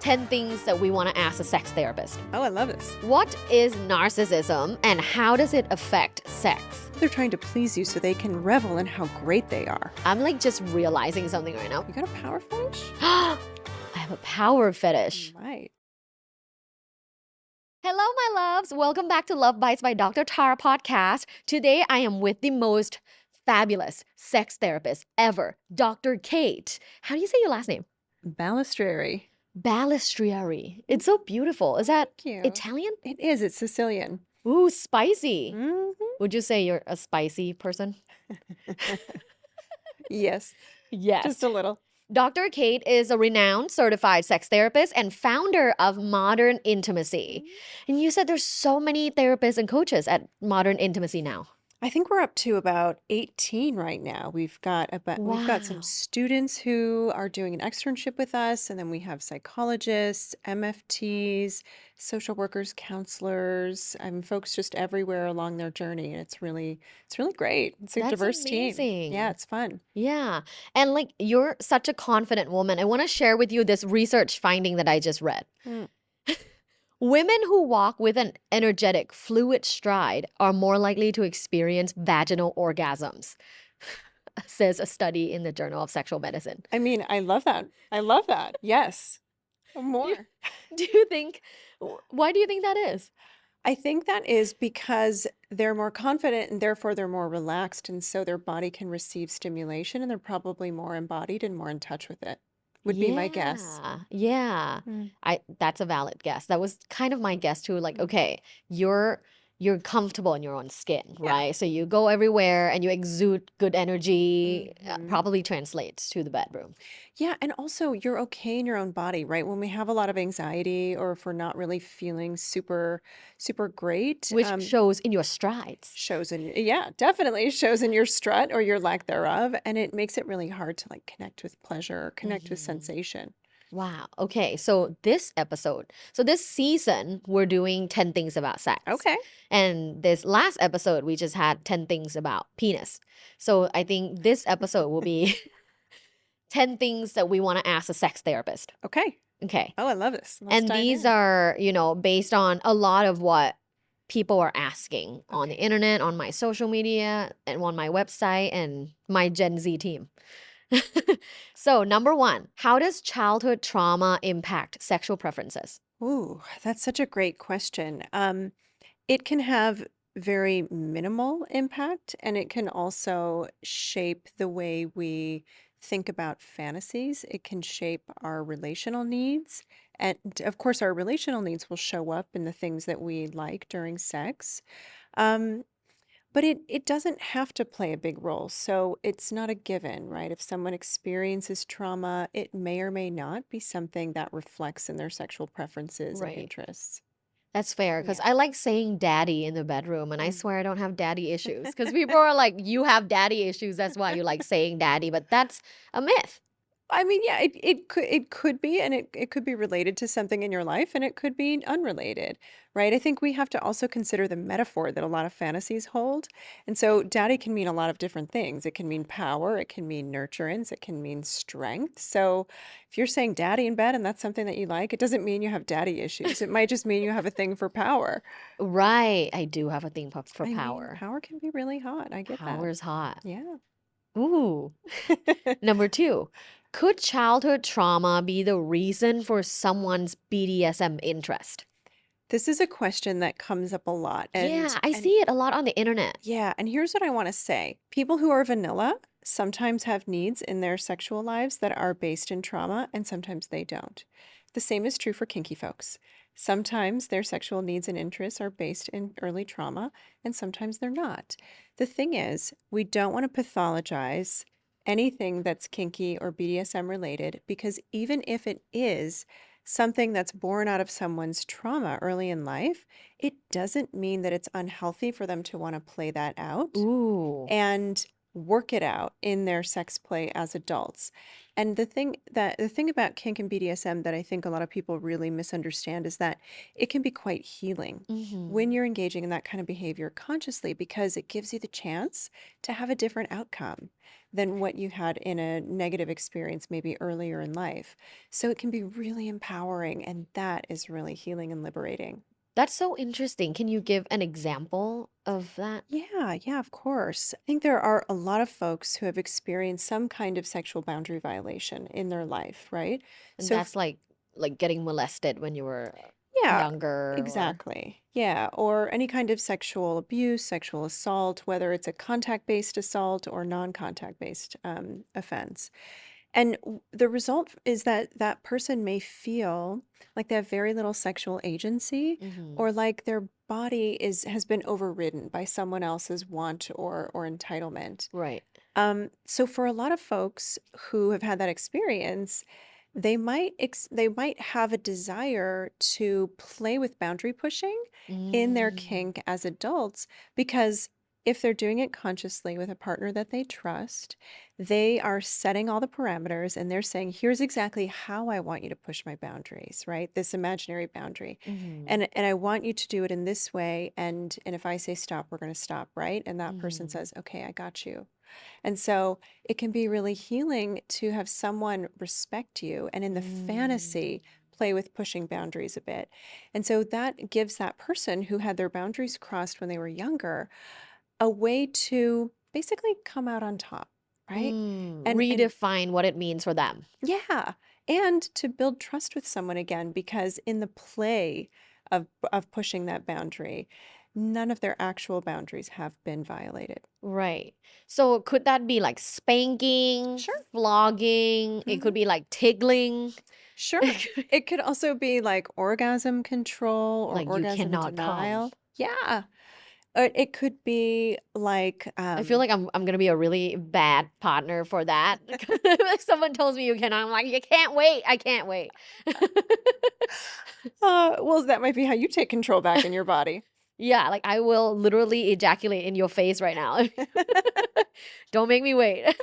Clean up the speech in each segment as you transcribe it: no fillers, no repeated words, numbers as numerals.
10 things that we want to ask a sex therapist. Oh, I love this. What is narcissism and how does it affect sex? They're trying to please you so they can revel in how great they are. I'm like just realizing something right now. You got a power fetish? I have a power fetish. You might. Hello, my loves. Welcome back to Love Bites by Dr. Tara podcast. Today, I am with the most fabulous sex therapist ever, Dr. Kate. How do you say your last name? Balistrary. Balistrieri. It's so beautiful. Is that Thank you. Italian? It is. It's Sicilian. Ooh, spicy. Mm-hmm. Would you say you're a spicy person? Yes, Yes. just a little. Dr. Kate is a renowned certified sex therapist and founder of Modern Intimacy. And you said there's so many therapists and coaches at Modern Intimacy now. I think we're up to about 18 right now. We've got Wow. some students who are doing an externship with us, and then we have psychologists, MFTs, social workers, counselors, folks just everywhere along their journey. And it's really great. It's a That's diverse team. amazing. Yeah, it's fun. Yeah. And like you're such a confident woman. I want to share with you this research finding that I just read. Mm. Women who walk with an energetic, fluid stride are more likely to experience vaginal orgasms, says a study in the Journal of Sexual Medicine. I mean, I love that. I love that. Yes. More. Why do you think that is? I think that is because they're more confident and therefore they're more relaxed. And so their body can receive stimulation and they're probably more embodied and more in touch with it, would be my guess. Yeah. Mm. That's a valid guess. That was kind of my guess too. Like, okay, you're comfortable in your own skin, Yeah. right? So you go everywhere and you exude good energy, Mhm. probably translates to the bedroom. Yeah. And also you're okay in your own body, right? When we have a lot of anxiety or if we're not really feeling super, super great, Which shows in your strides. definitely shows in your strut or your lack thereof. And it makes it really hard to like connect with pleasure, connect with Mhm. sensation. Wow. Okay. So this season, we're doing 10 things about sex. Okay. And this last episode, we just had 10 things about penis. So I think this episode will be 10 things that we want to ask a sex therapist. Okay. Okay. Oh, I love this. Let's And dive these in. are, based on a lot of what people are asking on the internet, on my social media, and on my website, and my Gen Z team. So, number 1, how does childhood trauma impact sexual preferences? Ooh, that's such a great question. It can have very minimal impact, and it can also shape the way we think about fantasies. It can shape our relational needs. And of course, our relational needs will show up in the things that we like during sex. Um, but it doesn't have to play a big role. So it's not a given, right? If someone experiences trauma, it may or may not be something that reflects in their sexual preferences and Right. interests. That's fair because Yeah. I like saying daddy in the bedroom, and I Mm. swear I don't have daddy issues because people are like, you have daddy issues. That's why you like saying daddy, but that's a myth. I mean, yeah, it could be, and it could be related to something in your life, and it could be unrelated, right? I think we have to also consider the metaphor that a lot of fantasies hold. And so daddy can mean a lot of different things. It can mean power, it can mean nurturance, it can mean strength. So if you're saying daddy in bed and that's something that you like, it doesn't mean you have daddy issues. It might just mean you have a thing for power. Right. I do have a thing for I mean, power. power can be really hot. I get that. Power's hot. Yeah. Ooh. Number 2, could childhood trauma be the reason for someone's BDSM interest? This is a question that comes up a lot. Yeah, I see it a lot on the internet. Yeah, and here's what I want to say. People who are vanilla sometimes have needs in their sexual lives that are based in trauma, and sometimes they don't. The same is true for kinky folks. Sometimes their sexual needs and interests are based in early trauma, and sometimes they're not. The thing is, we don't want to pathologize anything that's kinky or BDSM related because even if it is something that's born out of someone's trauma early in life, it doesn't mean that it's unhealthy for them to want to play that out. Ooh. And work it out in their sex play as adults. And the thing about kink and BDSM that I think a lot of people really misunderstand is that it can be quite healing when Mm-hmm. you're engaging in that kind of behavior consciously, because it gives you the chance to have a different outcome than what you had in a negative experience maybe earlier in life. So it can be really empowering, and that is really healing and liberating. That's so interesting. Can you give an example of that? Yeah, of course. I think there are a lot of folks who have experienced some kind of sexual boundary violation in their life, right? And So, that's like getting molested when you were yeah, younger or exactly. Yeah, or any kind of sexual abuse, sexual assault, whether it's a contact-based assault or non-contact-based offense. And the result is that that person may feel like they have very little sexual agency, mm-hmm. or like their body has been overridden by someone else's want or entitlement. Right. So for a lot of folks who have had that experience, they might have a desire to play with boundary pushing in their Mm, kink as adults, because if they're doing it consciously with a partner that they trust, they are setting all the parameters and they're saying, here's exactly how I want you to push my boundaries, right? This imaginary boundary. mm-hmm. And I want you to do it in this way. And if I say stop, we're going to stop, right? And that person Mm-hmm. says, okay, I got you. And so it can be really healing to have someone respect you and in the Mm. fantasy play with pushing boundaries a bit. And so that gives that person who had their boundaries crossed when they were younger a way to basically come out on top, right? And Redefine what it means for them. yeah, and to build trust with someone again, because in the play of pushing that boundary, none of their actual boundaries have been violated. Right. So could that be like spanking, Sure. flogging? It could Mhm. be like tickling. Sure. It could also be like orgasm control or Like you orgasm cannot come. denial. Yeah. It could be like, I feel like I'm gonna be a really bad partner for that. Like someone tells me you cannot, I'm like, you can't wait. I can't wait. well, that might be how you take control back in your body. Yeah, like I will literally ejaculate in your face right now. Don't make me wait.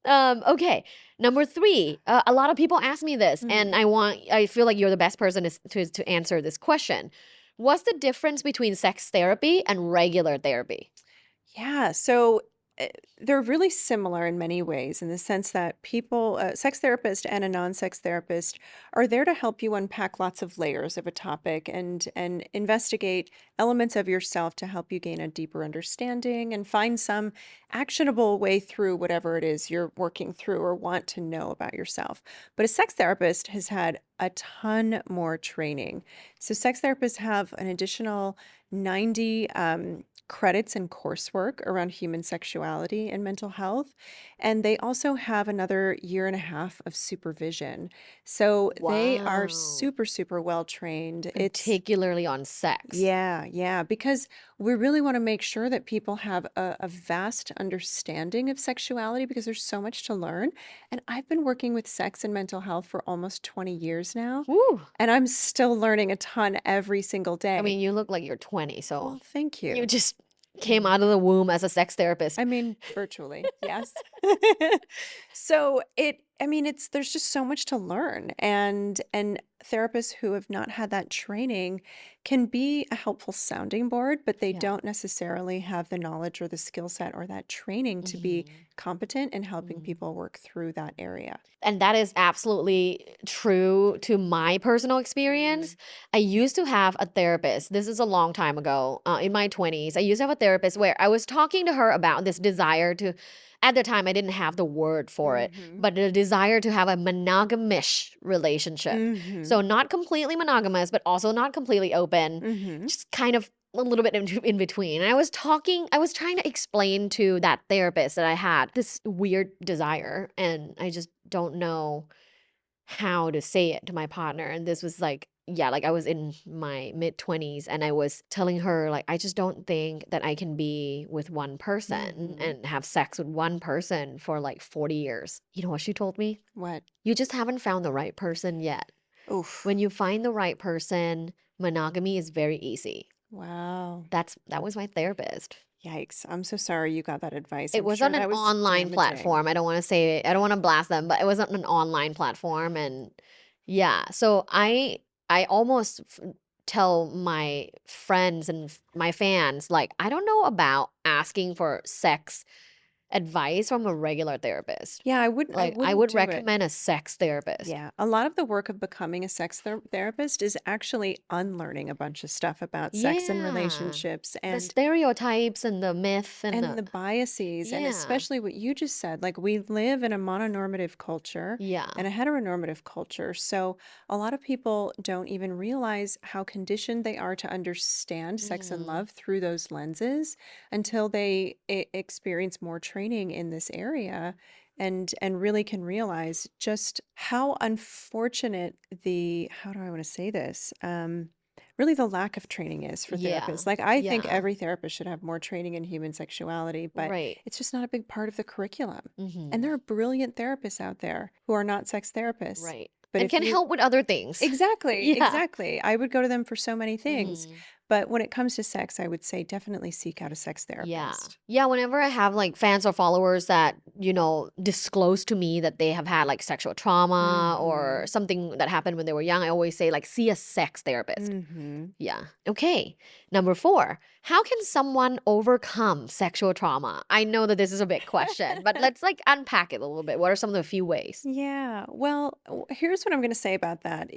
Okay. Number three, a lot of people ask me this, and Mhm. I feel like you're the best person to answer this question. What's the difference between sex therapy and regular therapy? Yeah, so they're really similar in many ways, in the sense that people, a sex therapist and a non-sex therapist, are there to help you unpack lots of layers of a topic and investigate elements of yourself to help you gain a deeper understanding and find some actionable way through whatever it is you're working through or want to know about yourself. But a sex therapist has had a ton more training. So sex therapists have an additional 90 credits and coursework around human sexuality and mental health. And they also have another year and a half of supervision. So they are Wow. super, super well trained. Particularly on sex. Yeah, because we really want to make sure that people have a vast understanding of sexuality, because there's so much to learn. And I've been working with sex and mental health for almost 20 years now, Woo. and I'm still learning a ton every single I day. mean, you look like you're 20, so Well, thank you you. just came Yeah. out of the womb as a sex therapist. I mean, virtually, yes. So I mean, there's just so much to learn, and therapists who have not had that training can be a helpful sounding board, but they Yeah. don't necessarily have the knowledge or the skill set or that training to be Mhm. competent in helping Mhm. people work through that area. And that is absolutely true to my personal Mm. experience. I used to have a therapist. This is a long time ago, in my 20s. I used to have a therapist where I was talking to her about this desire to, at the time, I didn't have the word for it, Mhm. but the desire to have a monogamish relationship. Mhm. So, not completely monogamous, but also not completely open, Mhm. just kind of a little bit in between. And I was trying to explain to that therapist that I had this weird desire, and I just don't know how to say it to my partner. And this was like, yeah, like I was in my mid 20s and I was telling her, like, I just don't think that I can be with one person Mhm. and have sex with one person for like 40 years. You know what she told me? What? You just haven't found the right person yet. Oof. When you find the right person, monogamy is very easy. Wow. That was my therapist. Yikes. I'm so sorry you got that advice. It I'm was sure on an that was online damaging. platform. I don't want to say, I don't want to blast them, but it was on an online platform. And yeah, so I almost tell my friends and my fans, like, I don't know about asking for sex advice from a regular therapist. Yeah, I Like, I wouldn't would do it. recommend a sex therapist. Yeah, a lot of the work of becoming a therapist is actually unlearning a bunch of stuff about sex and Yeah. relationships The stereotypes and the myth and and the, the biases, and yeah. especially what you just said. Like, we live in a mononormative culture Yeah. and a heteronormative culture. So a lot of people don't even realize how conditioned they are to understand sex and Mm, love through those lenses until they experience more training in this area, and really can realize just how unfortunate the, how do I want to say this? Really the lack of training is for yeah. therapists. Like, I think Yeah. every therapist should have more training in human sexuality, but Right. it's just not a big part of the curriculum. And Mm-hmm. there are brilliant therapists out there who are not sex therapists. Right. But And if can you help with other things. Exactly, Yeah. exactly. I would go to them for so many things. Mm-hmm. But when it comes to sex, I would say definitely seek out a sex Yeah. therapist. Yeah, whenever I have like fans or followers that, disclose to me that they have had like sexual trauma or Mhm. something that happened when they were young, I always say like see a sex therapist. Mhm. Yeah. Okay. Number 4, how can someone overcome sexual trauma? I know that this is a big question, but let's like unpack it a little bit. What are some of the few ways? Yeah. Well, here's what I'm going to say about that.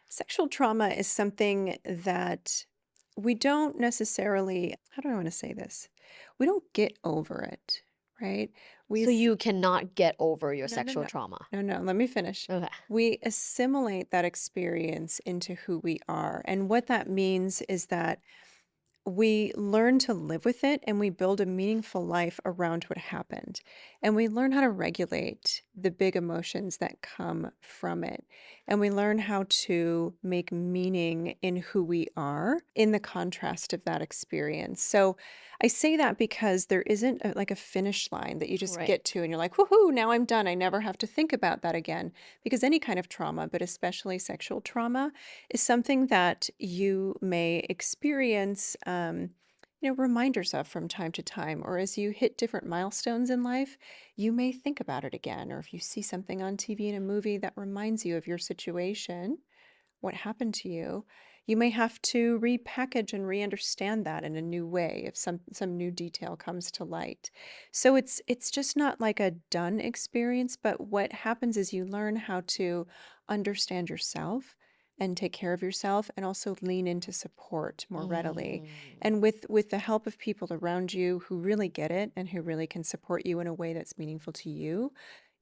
Sexual trauma is something that we don't necessarily, how do I want to say this? We don't get over it, right? We, So s- you cannot get over your no, no, sexual no, trauma. no, no, let me finish. Okay. We assimilate that experience into who we are. And what that means is that we learn to live with it and we build a meaningful life around what happened. And we learn how to regulate the big emotions that come from it. And we learn how to make meaning in who we are in the contrast of that experience. So I say that because there isn't like a finish line that you just Right. get to and you're like, woohoo, now I'm done. I never have to think about that again. Because any kind of trauma, but especially sexual trauma, is something that you may experience, reminders of from time to time, or as you hit different milestones in life, you may think about it again. Or if you see something on TV in a movie that reminds you of your situation, what happened to you, you may have to repackage and re-understand that in a new way if some new detail comes to light. So it's just not like a done experience, but what happens is you learn how to understand yourself and take care of yourself and also lean into support more readily. Mm, And with the help of people around you who really get it and who really can support you in a way that's meaningful to you,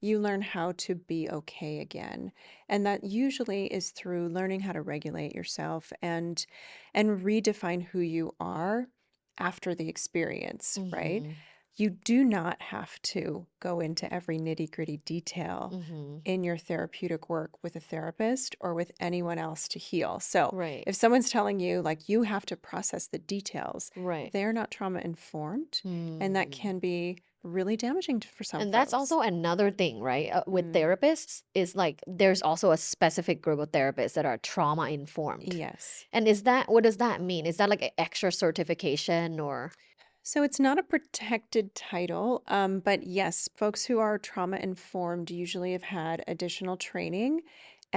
you learn how to be okay again. And that usually is through learning how to regulate yourself and redefine who you are after the experience, right? mm-hmm. You do not have to go into every nitty-gritty detail Mm-hmm. in your therapeutic work with a therapist or with anyone else to heal. So, Right. if someone's telling you like you have to process the details, Right. they're not trauma informed, and that Mm. can be really damaging for some And that's folks. also another thing, right? With Mm, therapists, is like there's also a specific group of therapists that are trauma informed. yes. And is that, what does that mean? Is that like an extra certification or? So it's not a protected title, but yes, folks who are trauma informed usually have had additional training.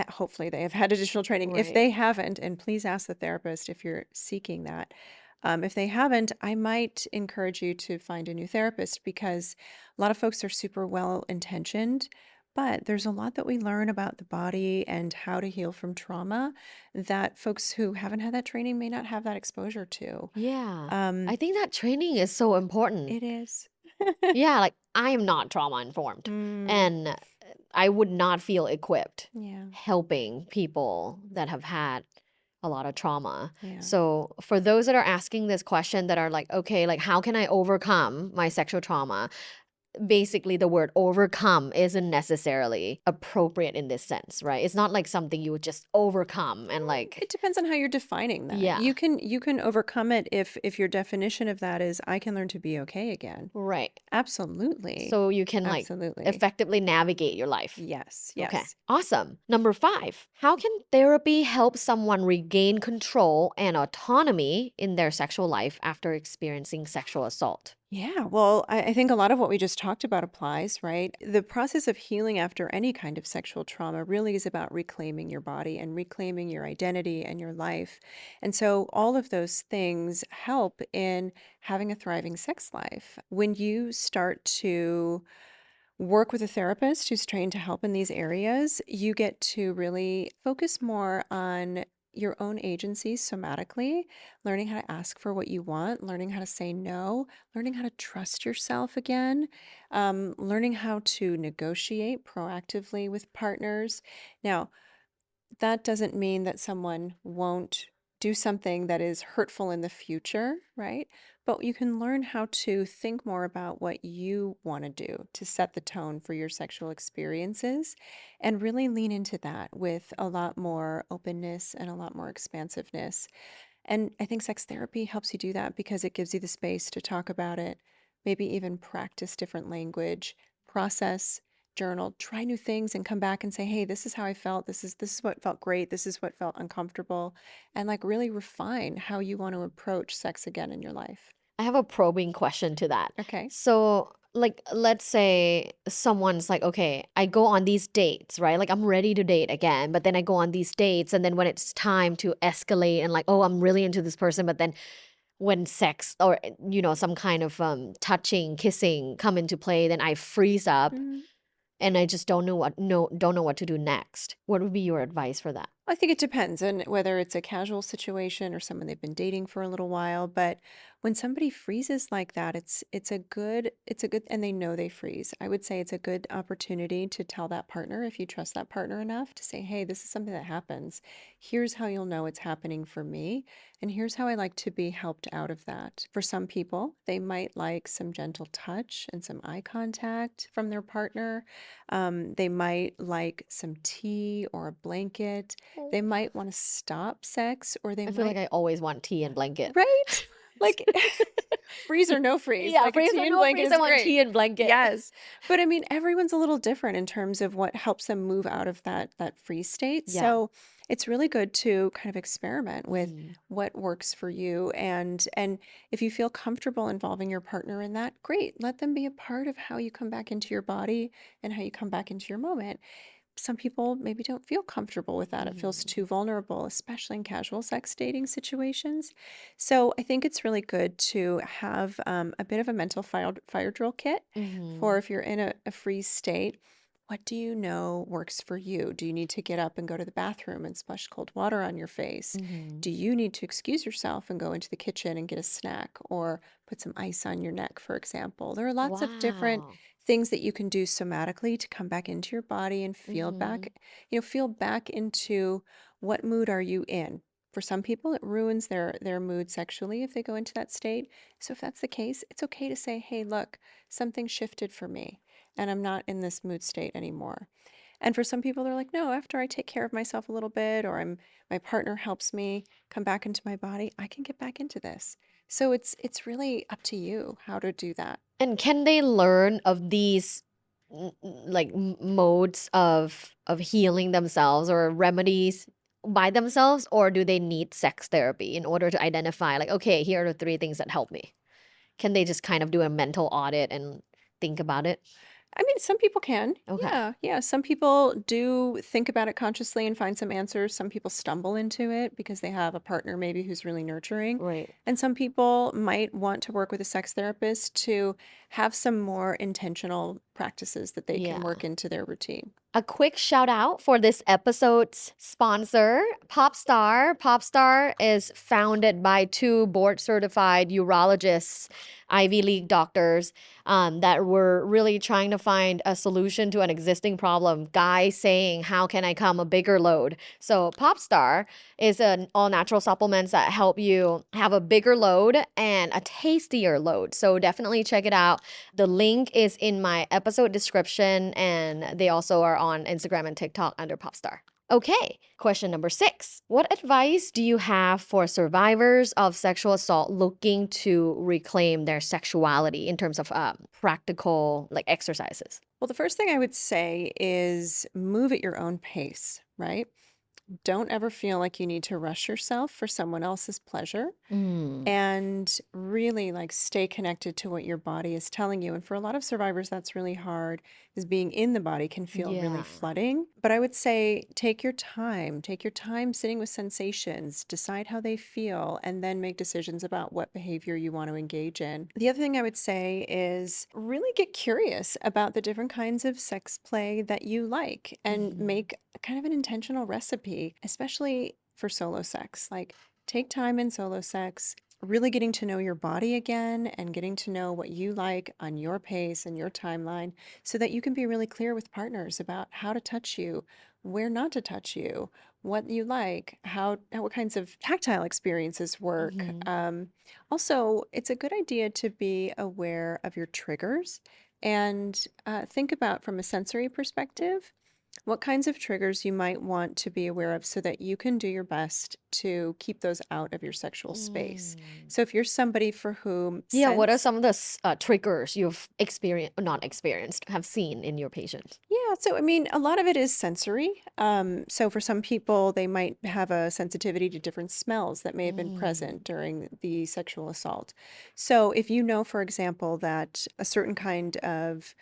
Hopefully, they have had additional training. If Right. they haven't, and please ask the therapist if you're seeking that. If they haven't, I might encourage you to find a new therapist because a lot of folks are super well intentioned, but there's a lot that we learn about the body and how to heal from trauma that folks who haven't had that training may not have that exposure to. Yeah. Um, I think that training is so important. it is. Yeah, like I am not trauma informed Mm, and I would not feel equipped yeah, helping people that have had a lot of trauma. yeah. So, for those that are asking this question that are like, okay, like how can I overcome my sexual trauma? basically the word overcome isn't necessarily appropriate in this sense, right? It's not like something you would just overcome and like, It depends on how you're defining that. yeah, You can overcome it if your definition of that is I can learn to be okay again. right. Absolutely. So you can like Absolutely. effectively navigate your life. Yes, Okay, yes. awesome. Number 5, how can therapy help someone regain control and autonomy in their sexual life after experiencing sexual assault? Yeah, well, I think a lot of what we just talked about applies, right? The process of healing after any kind of sexual trauma really is about reclaiming your body and reclaiming your identity and your life. And so all of those things help in having a thriving sex life. When you start to work with a therapist who's trained to help in these areas, you get to really focus more on your own agency somatically, learning how to ask for what you want, learning how to say no, learning how to trust yourself again, learning how to negotiate proactively with partners. Now, that doesn't mean that someone won't do something that is hurtful in the future, right? But you can learn how to think more about what you want to do to set the tone for your sexual experiences and really lean into that with a lot more openness and a lot more expansiveness. And I think sex therapy helps you do that because it gives you the space to talk about it, maybe even practice different language, process, journal, try new things and come back and say, "Hey, this is how I felt. This is what felt great. This is what felt uncomfortable." And like really refine how you want to approach sex again in your life. I have a probing question to that. Okay. So, like, let's say someone's like, okay, I go on these dates, right? Like, I'm ready to date again, but then I go on these dates, and then when it's time to escalate and, like, oh, I'm really into this person, but then when sex or, some kind of touching, kissing come into play, then I freeze up Mhm. and I just don't know what to do next. What would be your advice for that? I think it depends on whether it's a casual situation or someone they've been dating for a little while. But when somebody freezes like that, it's a good and they know they freeze. I would say it's a good opportunity to tell that partner if you trust that partner enough to say, hey, this is something that happens. Here's how you'll know it's happening for me. And here's how I like to be helped out of that. For some people, they might like some gentle touch and some eye contact from their partner. They might like some tea or a blanket. They might want to stop sex or they I feel like might, I always want tea and blanket. right? Like freeze or no freeze. Yeah, Like a freeze or tea and no blanket freeze, I is want great. tea and blanket. Yes. But I mean, everyone's a little different in terms of what helps them move out of that freeze state. Yeah. So it's really good to kind of experiment with Mhm. what works for you. And if you feel comfortable involving your partner in that, great. Let them be a part of how you come back into your body and how you come back into your moment. Some people maybe don't feel comfortable with that. It feels Mhm. too vulnerable, especially in casual sex dating situations. So I think it's really good to have a bit of a mental fire drill kit for Mhm. if you're in a freeze state. What do you know works for you? Do you need to get up and go to the bathroom and splash cold water on your face? Mhm. Do you need to excuse yourself and go into the kitchen and get a snack or put some ice on your neck, for example? There are lots of different Wow. things that you can do somatically to come back into your body and Mhm. feel back into what mood are you in. For some people, it ruins their mood sexually if they go into that state. So if that's the case, it's okay to say, "Hey, look, something shifted for me, and I'm not in this mood state anymore." And for some people, they're like, "No, after I take care of myself a little bit, or my partner helps me come back into my body, I can get back into this." So it's really up to you how to do that. And can they learn of these like modes of healing themselves or remedies by themselves, or do they need sex therapy in order to identify like, okay, here are the 3 things that help me? Can they just kind of do a mental audit and think about it? I mean, some people can. Okay. Yeah, yeah. Some people do think about it consciously and find some answers. Some people stumble into it because they have a partner maybe who's really nurturing. Right. And some people might want to work with a sex therapist to have some more intentional practices that they can Yeah. work into their routine. A quick shout out for this episode's sponsor, POPSTAR. POPSTAR is founded by two board certified urologists, Ivy League doctors, that were really trying to find a solution to an existing problem. Guys saying, how can I come a bigger load? So POPSTAR is an all natural supplements that help you have a bigger load and a tastier load. So definitely check it out. The link is in my episode description, and they also are on Instagram and TikTok under Popstar. Okay, question number 6. What advice do you have for survivors of sexual assault looking to reclaim their sexuality in terms of practical like exercises? Well, the first thing I would say is move at your own pace, right? Don't ever feel like you need to rush yourself for someone else's pleasure. Mm, And really like stay connected to what your body is telling you. And for a lot of survivors, that's really hard, is being in the body can feel really yeah. flooding. But I would say take your time sitting with sensations, decide how they feel, and then make decisions about what behavior you want to engage in. The other thing I would say is really get curious about the different kinds of sex play that you like and Mhm. make kind of an intentional recipe, especially for solo sex. Like, take time in solo sex, really getting to know your body again and getting to know what you like on your pace and your timeline so that you can be really clear with partners about how to touch you, where not to touch you, what you like, what kinds of tactile experiences work. Mhm. Also, it's a good idea to be aware of your triggers and think about from a sensory perspective what kinds of triggers you might want to be aware of so that you can do your best to keep those out of your sexual space. Mm. So if you're somebody for whom Yeah, what are sense, some of the triggers you've experienced, not experienced, have seen in your patients? yeah, so I mean, a lot of it is sensory. So for some people, they might have a sensitivity to different smells that may have been Mm. present during the sexual assault. So if you know, for example, that a certain kind of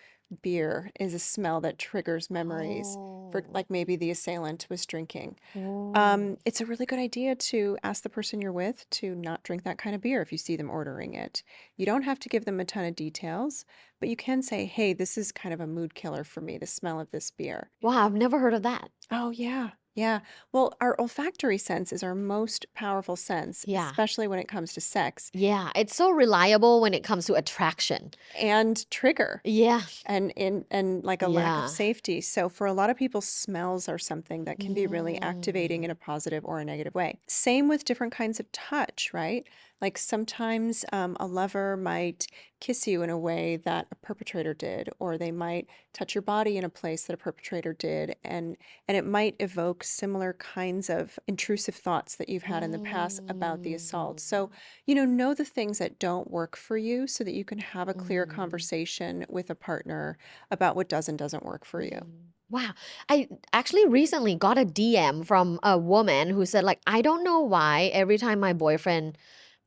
beer is a smell that triggers memories for Oh. like maybe the assailant was drinking. Oh. It's a really good idea to ask the person you're with to not drink that kind of beer if you see them ordering it. You don't have to give them a ton of details, but you can say, hey, this is kind of a mood killer for me, the smell of this beer. Wow, I've never heard of that. Oh, yeah. Yeah. Well, our olfactory sense is our most powerful sense, Yeah. especially when it comes to sex Yeah, it's so reliable when it comes to attraction. and trigger. Yeah. And like a lack of Yeah. safety. So for a lot of people, smells are something that can be really activating in Mm. a positive or a negative way. Same with different kinds of touch, right? Like sometimes a lover might kiss you in a way that a perpetrator did, or they might touch your body in a place that a perpetrator did, and it might evoke similar kinds of intrusive thoughts that you've had in the past about the assault. So Mm. know the things that don't work for you so that you can have a clear Mm. conversation with a partner about what does and doesn't work for you. Mm. Wow. I actually recently got a DM from a woman who said, like, I don't know why every time my boyfriend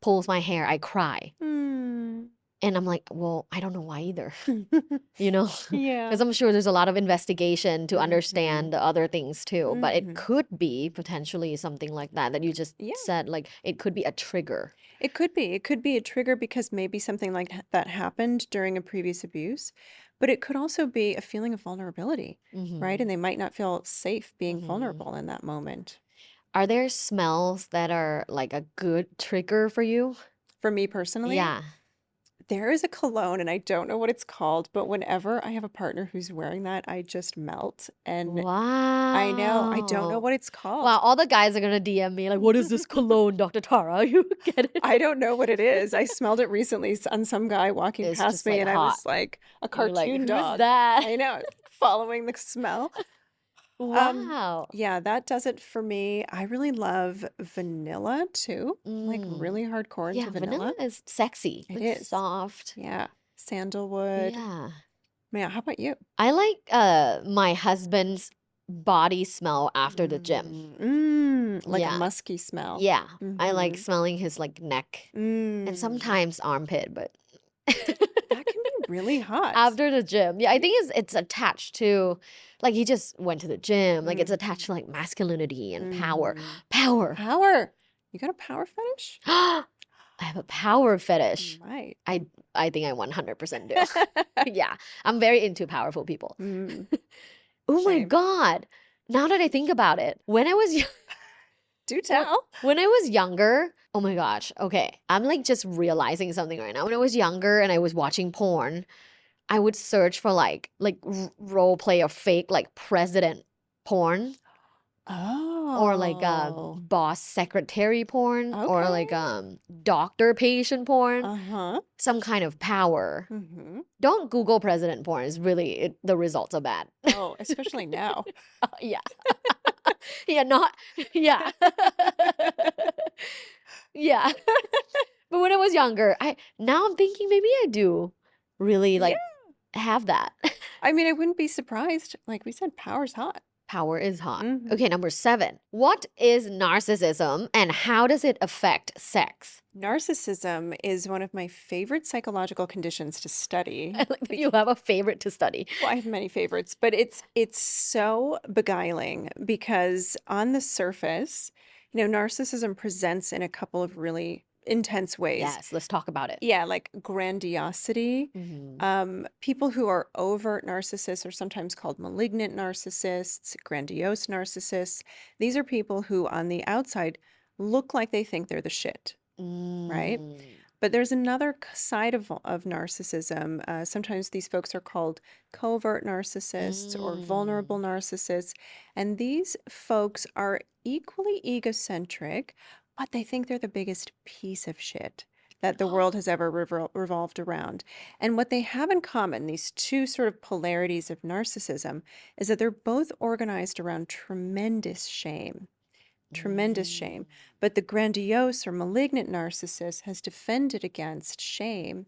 pulls my hair, I cry. Hmm. And I'm like, well, I don't know why either. You know, Yeah. because I'm sure there's a lot of investigation to Hmm. understand the other things too, but it Hmm. could be potentially something like that that you just Yeah, said, like it could be a trigger. it could be. It could be a trigger because maybe something like that happened during a previous abuse, but it could also be a feeling of vulnerability, right? Mm-hmm. And they might not feel safe being Mm-hmm. vulnerable in that moment. Are there smells that are like a good trigger for you? For me personally, Yeah. there is a cologne, and I don't know what it's called, but whenever I have a partner who's wearing that, I just melt. And I know, I don't know Wow. what it's Wow, called. all the guys are gonna DM me like, what is this cologne, Dr. Tara? You get I it? don't know what it is. I smelled it recently on some guy walking It's past just me, like and I hot. was like a You're like, cartoon who's dog. that? I know, following the smell. Um, Wow. yeah, that does it for me. I really love vanilla too. Like Mm. really hardcore into Yeah, vanilla vanilla. is sexy. It It's is. soft. Yeah. Sandalwood. Yeah. Yeah, how about you? I like my husband's body smell after the gym. Like a Yeah. musky smell. Yeah. I like Mm-hmm. smelling his like neck and Mm. sometimes armpit, but That can be really hot. after the gym. Yeah, I Yeah. think it's attached to like he just went to the gym. Like it's attached Mm. to like masculinity and power. Mm. Power. Power. You got a power fetish? I have a power You fetish. might. I think I 100% do. Yeah, I'm very into powerful people. Mm, Oh my shame. God. Now that I think about it, Do when tell. when I was younger, oh my gosh, okay, I'm like just realizing something right now. When I was younger and I was watching porn, I would search for role play or fake like president porn or like Oh, boss secretary porn or like okay. doctor patient porn, Uh-huh. some kind of power. Mm-hmm. Don't Google president porn. It's really the results are bad. Oh, especially now. Yeah. Yeah, not yeah. Yeah. But when I was younger, I now I'm thinking maybe I do really Yeah. like have that. I mean, I wouldn't be surprised. Like we said, power's hot. Power is hot. Mm-hmm. Okay, number 7. What is narcissism and how does it affect sex? Narcissism is one of my favorite psychological conditions to study. I like that you have a favorite to study. Well, I have many favorites, but it's so beguiling because on the surface, narcissism presents in a couple of really intense ways. Yes, let's talk about it. Yeah, like grandiosity. Hmm. People who are overt narcissists are sometimes called malignant narcissists, grandiose narcissists. These are people who on the outside look like they think they're the shit, right? Mm. But there's another side of narcissism. Sometimes these folks are called covert narcissists or vulnerable Mm. narcissists. And these folks are equally egocentric, but they think they're the biggest piece of shit that the world has ever revolved around. And what they have in common, these two sort of polarities of narcissism, is that they're both organized around tremendous shame. Mm. But the grandiose or malignant narcissist has defended against shame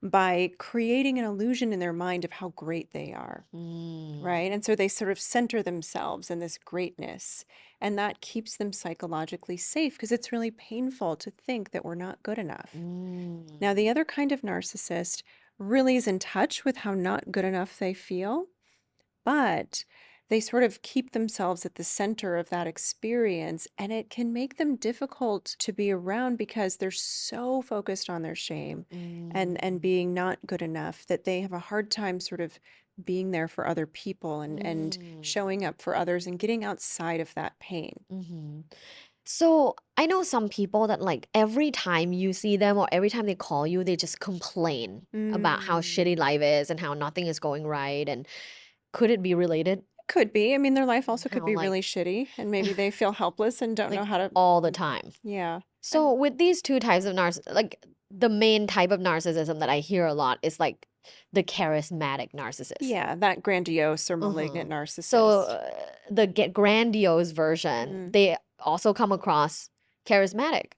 by creating an illusion in their mind of how great they are, Mm. right? And so they sort of center themselves in this greatness. And that keeps them psychologically safe because it's really painful to think that we're not good enough. Now, Mm. the other kind of narcissist really is in touch with how not good enough they feel, but they sort of keep themselves at the center of that experience, and it can make them difficult to be around because they're so focused on their shame and Mm. being not good enough that they have a hard time sort of being there for other people and Mm. showing up for others and getting outside of that pain. Mhm. So I know some people that like every time you see them or every time they call you, they just complain about how shitty Mm. life is and how nothing is going right. And could it be related? Could be. I mean, their life also could How be like really shitty, and maybe they feel helpless and don't know like how to. all the time. Yeah. So And with these two types of like the main type of narcissism that I hear a lot is like the charismatic narcissist. yeah, that grandiose or Uh-huh. malignant So narcissist. the grandiose version, Mm. they also come across charismatic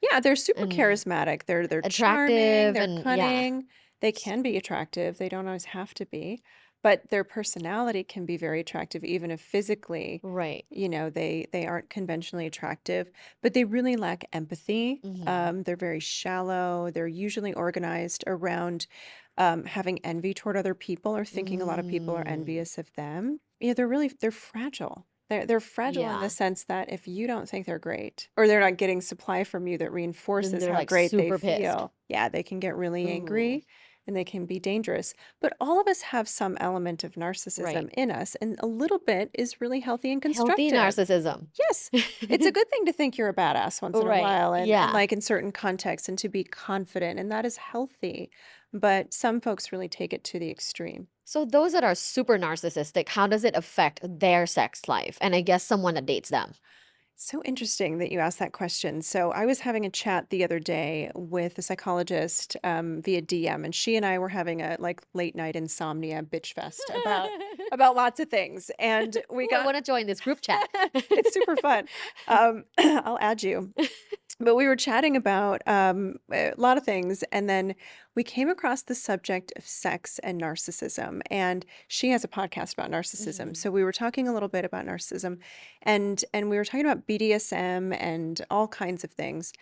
Yeah, they're super and charismatic. They're charming, attractive they're and yeah. cunning. They can be attractive. They don't always have to be, but their personality can be very attractive even if physically, Right. they aren't conventionally attractive, but they really lack empathy. Hmm. They're very shallow. They're usually organized around having envy toward other people or thinking a lot of people are Mm. envious of them. Yeah, they're fragile. They're fragile in the Yeah. sense that if you don't think they're great or they're not getting supply from you that Then reinforces they're how like great they super pissed. feel, yeah, they can get really Ooh. angry and they can be dangerous. But all of us have some element of Right. narcissism in us, and a little bit is really healthy and Healthy constructive. narcissism. Yes, it's a good thing to think you're a badass once in a Right. while and Yeah. like in certain contexts and to be confident, and that is healthy. But some folks really take it to the extreme. So those that are super narcissistic, how does it affect their sex life? And I guess someone that dates them. So interesting that you asked that question. So I was having a chat the other day with a psychologist via DM, and she and I were having a like late night insomnia bitch fest about lots of things, and we Ooh, I got want to join this group chat. it's super fun. I'll add you. But we were chatting about a lot of things, and then we came across the subject of sex and narcissism. And she has a podcast about narcissism, Mhm. so we were talking a little bit about narcissism, and we were talking about BDSM and all kinds of things.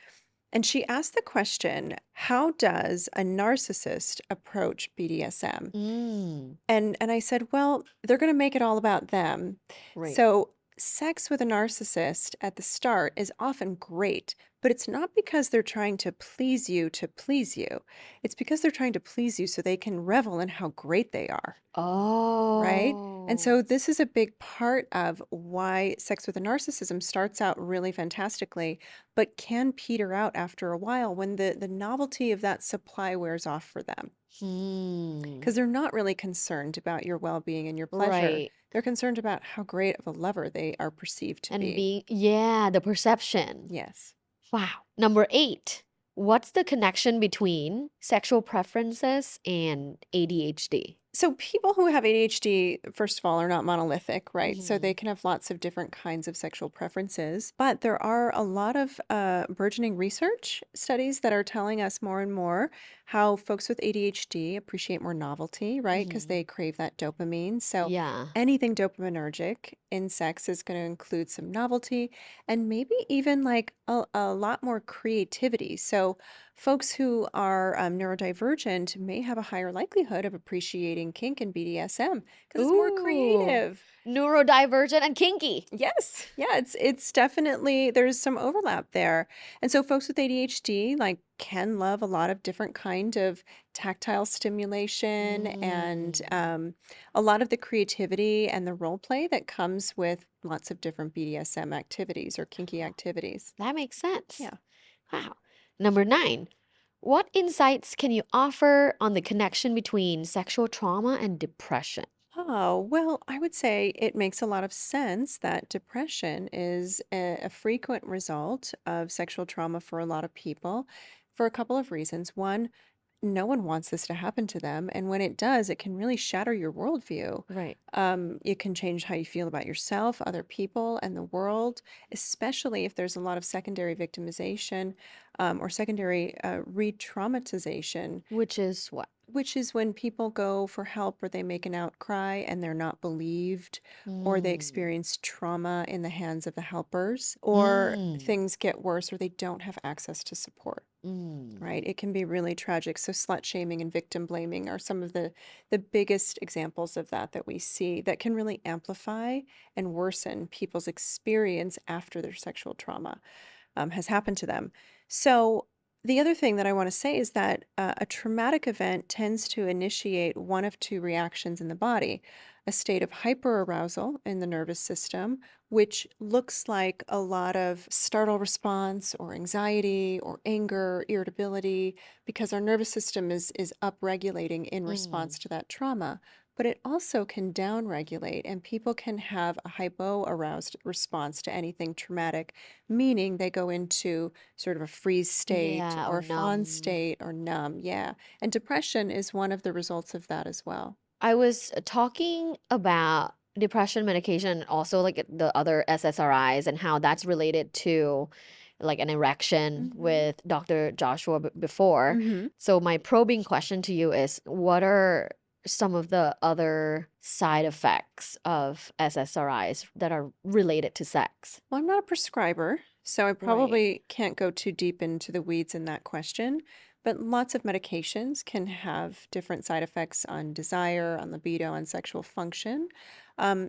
And she asked the question, "How does a narcissist approach BDSM?" Mm. And I said, "Well, they're going to make it all about them." Right. So Sex with a narcissist at the start is often great, but it's not because they're trying to please you to please you. It's because they're trying to please you so they can revel in how great they are, right? And Oh. so this is a big part of why sex with a narcissism starts out really fantastically, but can peter out after a while when the novelty of that supply wears off for them. Hmm. Because they're not really concerned about your well-being and your pleasure. Right. They're concerned about how great of a lover they are perceived to And be. being, yeah, the perception. Yes. Wow. Number 8. What's the connection between sexual preferences and ADHD? So people who have ADHD, first of all, are not monolithic, right? So they Hmm. can have lots of different kinds of sexual preferences, but there are a lot of burgeoning research studies that are telling us more and more how folks with ADHD appreciate more novelty, right? Because Hmm. they crave that dopamine. So Yeah. anything dopaminergic in sex is going to include some novelty and maybe even like a lot more creativity. So folks who are neurodivergent may have a higher likelihood of appreciating kink and BDSM because it's more Ooh. creative. Neurodivergent and kinky. Yes, yeah, it's definitely there's some overlap there. And so folks with ADHD like can love a lot of different kind of tactile stimulation and Mm. a lot of the creativity and the role play that comes with lots of different BDSM activities or kinky Oh, activities. that makes sense. Yeah. Wow. Number 9. What insights can you offer on the connection between sexual trauma and depression? Oh, well, I would say it makes a lot of sense that depression is a frequent result of sexual trauma for a lot of people for a couple of reasons. One, no one wants this to happen to them. And when it does, it can really shatter your worldview. Right. It can change how you feel about yourself, other people, and the world, especially if there's a lot of secondary victimization or secondary re traumatization, Which is what? which is when people go for help or they make an outcry and they're not believed, or they Mm. experience trauma in the hands of the helpers, or Mm. things get worse or they don't have access to support. Mm. Right? It can be really tragic. So slut shaming and victim blaming are some of the biggest examples of that that we see that can really amplify and worsen people's experience after their sexual trauma has happened to them. So, the other thing that I want to say is that a traumatic event tends to initiate one of two reactions in the body: a state of hyperarousal in the nervous system, which looks like a lot of startle response or anxiety or anger, irritability, because our nervous system is upregulating in Mm. response to that trauma. But it also can downregulate, and people can have a hypoaroused response to anything traumatic, meaning they go into sort of a freeze state Yeah, or or a fawn numb. state or numb. Yeah. And depression is one of the results of that as well. I was talking about depression medication and also like the other SSRIs and how that's related to like an erection Mm-hmm. with Dr. Joshua before. Mm-hmm. So my probing question to you is what are some of the other side effects of SSRIs that are related to sex? Well, I'm not a prescriber, so I Right. probably can't go too deep into the weeds in that question. But lots of medications can have different side effects on desire, on libido, on sexual function.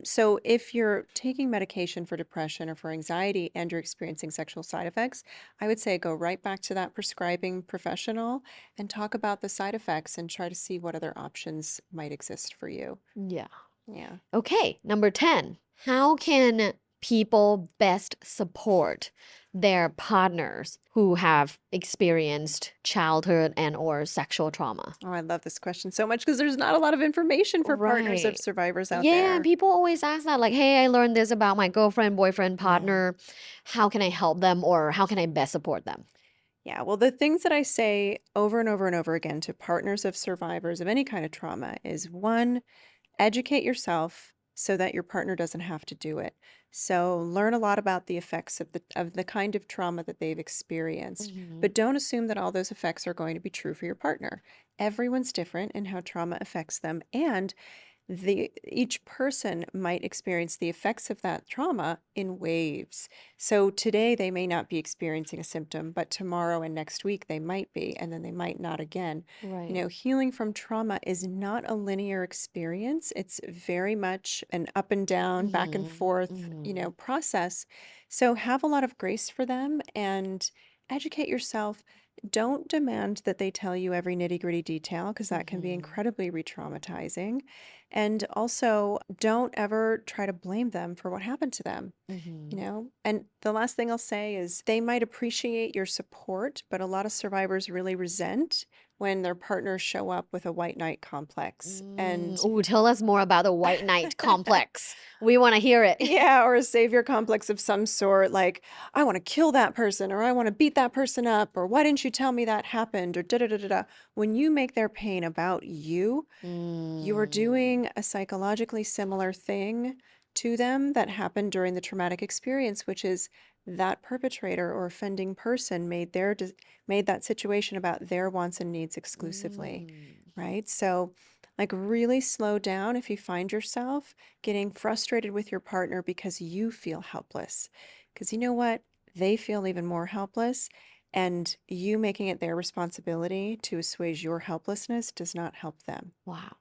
So if you're taking medication for depression or for anxiety and you're experiencing sexual side effects, I would say go right back to that prescribing professional and talk about the side effects and try to see what other options might exist for you. Yeah. Yeah. Okay, number 10. How can people best support their partners who have experienced childhood and or sexual trauma? Oh, I love this question so much because there's not a lot of information for partners of Right. survivors out Yeah, and there. people always ask that, like, hey, I learned this about my girlfriend, boyfriend, Yeah. partner. How can I help them or how can I best support them? Yeah. Well, the things that I say over and over and over again to partners of survivors of any kind of trauma is one, educate yourself so that your partner doesn't have to do it. So learn a lot about the effects of the kind of trauma that they've experienced, Hmm. but don't assume that all those effects are going to be true for your partner. Everyone's different in how trauma affects them, and each person might experience the effects of that trauma in waves. So today they may not be experiencing a symptom, but tomorrow and next week they might be, and then they might not again. Right. Healing from trauma is not a linear experience. It's very much an up and down, back and Mm-hmm. forth, Mm-hmm. process. So have a lot of grace for them and educate yourself. Don't demand that they tell you every nitty-gritty detail because that can be Mm-hmm. incredibly re-traumatizing. And also, don't ever try to blame them for what happened to them. Mm-hmm. And the last thing I'll say is they might appreciate your support, but a lot of survivors really resent when their partners show up with a white knight complex. And Ooh, tell us more about the white knight complex. We want to hear it. yeah, or a savior complex of some sort, like, I want to kill that person, or I want to beat that person up, or why didn't you tell me that happened, or da da da da da. When you make their pain about you are Mm. doing a psychologically similar thing to them that happened during the traumatic experience, which is that perpetrator or offending person made that situation about their wants and needs exclusively, Mm. right? So, like, really slow down if you find yourself getting frustrated with your partner because you feel helpless. Because you know what? They feel even more helpless, and you making it their responsibility to assuage your helplessness does not help them. Wow.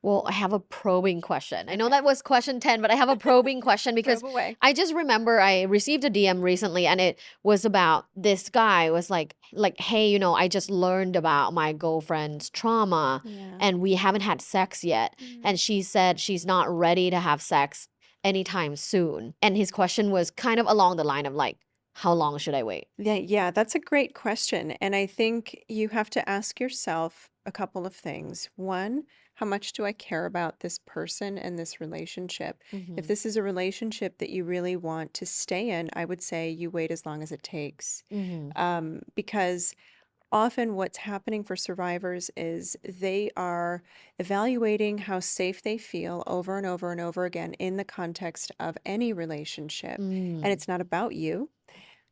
Well, I have a probing question. I know Okay. that was question 10, but I have a probing question because Probe away. I just remember I received a DM recently and it was about this guy was like, "Hey, I just learned about my girlfriend's trauma Yeah. and we haven't had sex yet." And Mm. she said she's not ready to have sex anytime soon. And his question was kind of along the line of like, "How long should I wait?" Yeah, that's a great question. And I think you have to ask yourself a couple of things. One, how much do I care about this person and this relationship? If Mhm. this is a relationship that you really want to stay in, I would say you wait as long as it takes. Mhm. Because often what's happening for survivors is they are evaluating how safe they feel over and over and over again in the context of any relationship. And Mm. it's not about you.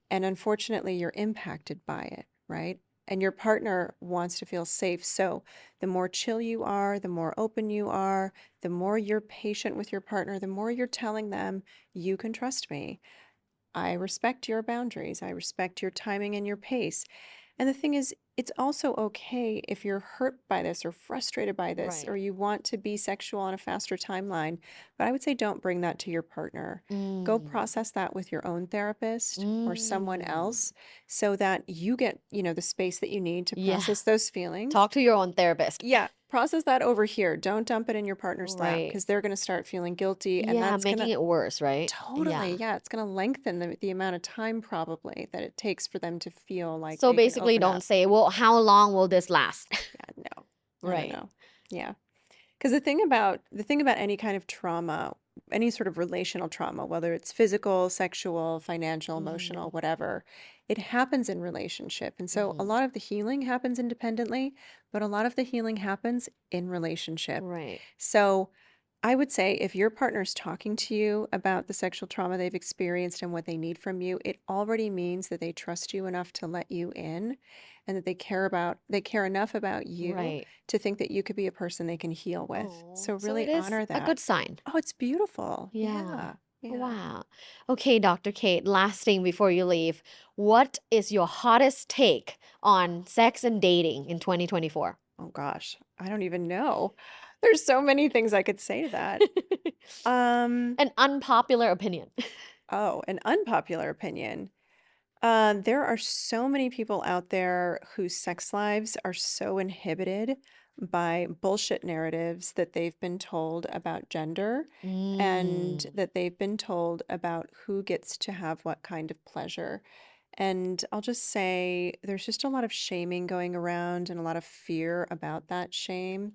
And unfortunately, you're impacted by it, right? And your partner wants to feel safe. So the more chill you are, the more open you are, the more you're patient with your partner, the more you're telling them, you can trust me. I respect your boundaries. I respect your timing and your pace. And the thing is, it's also okay if you're hurt by this or frustrated by this or Right. you want to be sexual on a faster timeline. But I would say don't bring that to your partner. Go Mm. process that with your own therapist or someone Mm. else so that you get, the space that you need to Yeah. process those feelings. Talk to your own therapist. Yeah, process that over here. Don't dump it in your partner's lap Right. because they're going to start feeling guilty and Yeah, that's going making to it worse, right? totally, Yeah. yeah, it's going to lengthen the amount of time probably that it takes for them to feel like So they can basically, open don't up. say, well, how long will this last? Yeah, no. No, no, Right. no. Yeah. Because the thing about any kind of trauma, any sort of relational trauma, whether it's physical, sexual, financial, emotional, Hmm. whatever, it happens in relationship. And so a Hmm. lot of the healing happens independently, but a lot of the healing happens in relationship. Right. So I would say if your partner's talking to you about the sexual trauma they've experienced and what they need from you, it already means that they trust you enough to let you in and that they care enough about you Right. to think that you could be a person they can heal with. Oh, So so it really is honor a that. good sign. Oh, it's beautiful. Yeah. Yeah. Yeah. Wow. Okay, Dr. Kate, last thing before you leave. What is your hottest take on sex and dating in 2024? Oh gosh, I don't even know. There's so many things I could say to that. Um, An unpopular opinion. oh, an unpopular opinion. There are so many people out there whose sex lives are so inhibited by bullshit narratives that they've been told about gender and Mm. that they've been told about who gets to have what kind of pleasure. And I'll just say there's just a lot of shaming going around and a lot of fear about that shame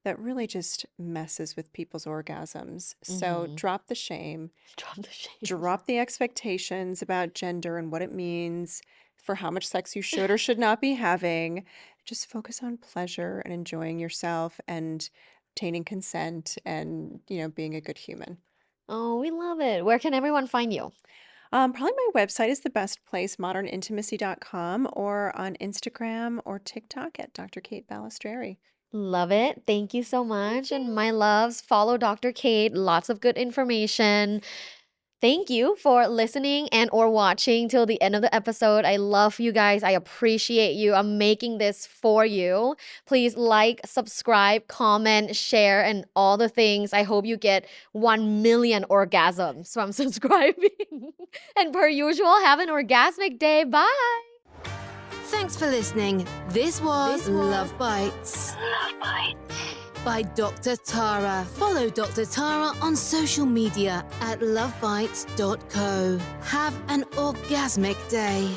that really just messes with people's orgasms. So Mm-hmm. drop the shame. Drop the shame. Drop the expectations about gender and what it means for how much sex you should or should not be having. Just focus on pleasure and enjoying yourself and obtaining consent and, being a good human. Oh, we love it. Where can everyone find you? Probably my website is the best place, modernintimacy.com, or on Instagram or TikTok at Dr. Kate Balistreri. Love it. Thank you so much. And my loves, follow Dr. Kate. Lots of good information. Thank you for listening and or watching till the end of the episode. I love you guys. I appreciate you. I'm making this for you. Please like, subscribe, comment, share, and all the things. I hope you get 1 million orgasms from subscribing. And per usual, have an orgasmic day. Bye. Thanks for listening. This was Love Bites. Love Bites. By Dr. Tara. Follow Dr. Tara on social media at lovebites.co. Have an orgasmic day.